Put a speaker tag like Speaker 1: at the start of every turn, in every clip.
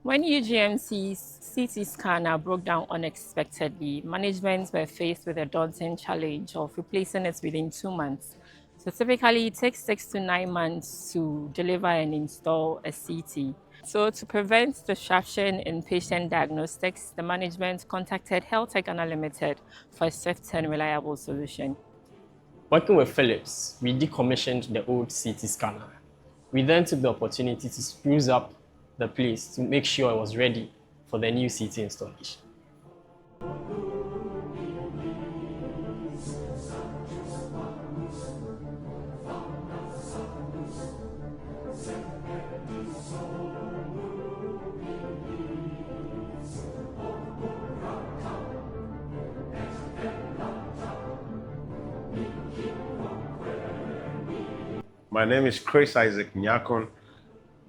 Speaker 1: When UGMC's CT scanner broke down unexpectedly, management were faced with a daunting challenge of replacing it within 2 months. So typically, it takes 6 to 9 months to deliver and install a CT. So to prevent disruption in patient diagnostics, the management contacted HealthTech Ghana Limited for a swift and reliable solution.
Speaker 2: Working with Philips, we decommissioned the old CT scanner. We then took the opportunity to spruce up the place to make sure it was ready for the new CT installation.
Speaker 3: My name is Chris Isaac Nyakon,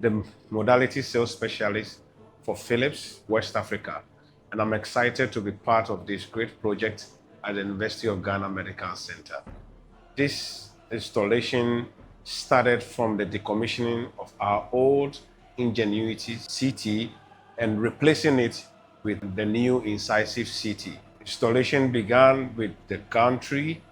Speaker 3: the modality sales specialist for Philips West Africa, and I'm excited to be part of this great project at the University of Ghana Medical Center. This installation started from the decommissioning of our old Ingenuity CT and replacing it with the new Incisive CT. Installation began with the gantry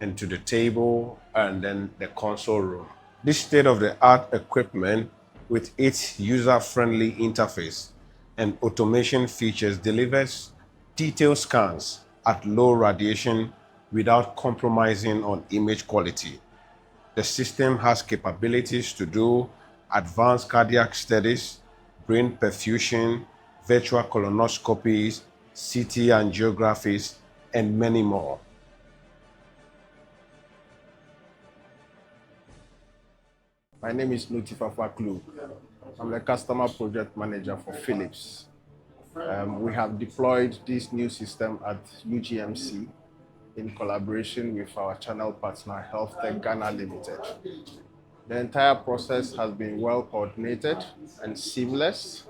Speaker 3: and to the table and then the console room. This state-of-the-art equipment with its user-friendly interface and automation features delivers detailed scans at low radiation without compromising on image quality. The system has capabilities to do advanced cardiac studies, brain perfusion, virtual colonoscopies, CT angiographies, and many more.
Speaker 4: My name is Notifa Faklu. I'm the customer project manager for Philips. We have deployed this new system at UGMC in collaboration with our channel partner, HealthTech Ghana Limited. The entire process has been well coordinated and seamless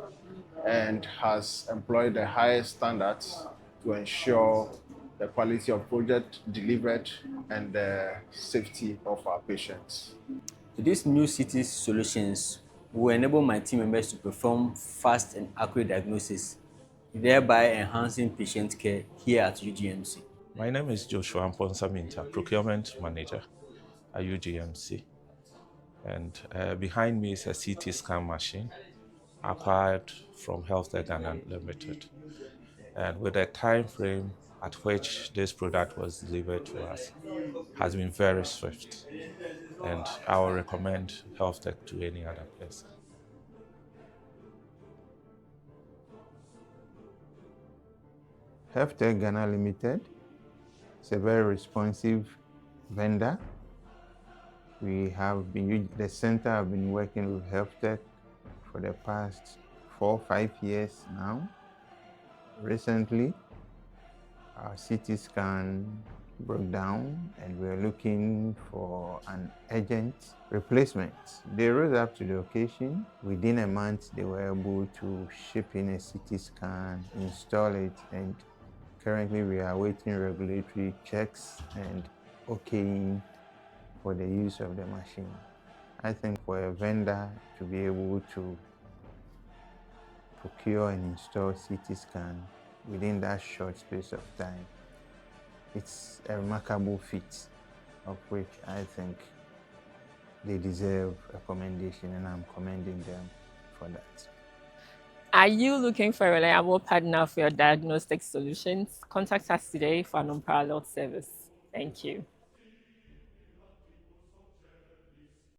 Speaker 4: and has employed the highest standards to ensure the quality of project delivered and the safety of our patients.
Speaker 5: These new CT solutions will enable my team members to perform fast and accurate diagnosis, thereby enhancing patient care here at UGMC.
Speaker 6: My name is Joshua Mponsa-Minta, Procurement Manager at UGMC. And behind me is a CT scan machine acquired from HealthTech Ghana Limited. And with the time frame at which this product was delivered to us has been very swift. And I will recommend HealthTech to any other person.
Speaker 7: HealthTech Ghana Limited is a very responsive vendor. The center have been working with HealthTech for the past 4 or 5 years now. Recently, our CT scan broke down and we're looking for an urgent replacement. They rose up to the occasion. Within a month, they were able to ship in a CT scan, install it, and currently we are awaiting regulatory checks and okaying for the use of the machine. I think for a vendor to be able to procure and install CT scan within that short space of time, it's a remarkable feat of which I think they deserve a commendation, and I'm commending them for that.
Speaker 1: Are you looking for a reliable partner for your diagnostic solutions? Contact us today for an unparalleled service. Thank you.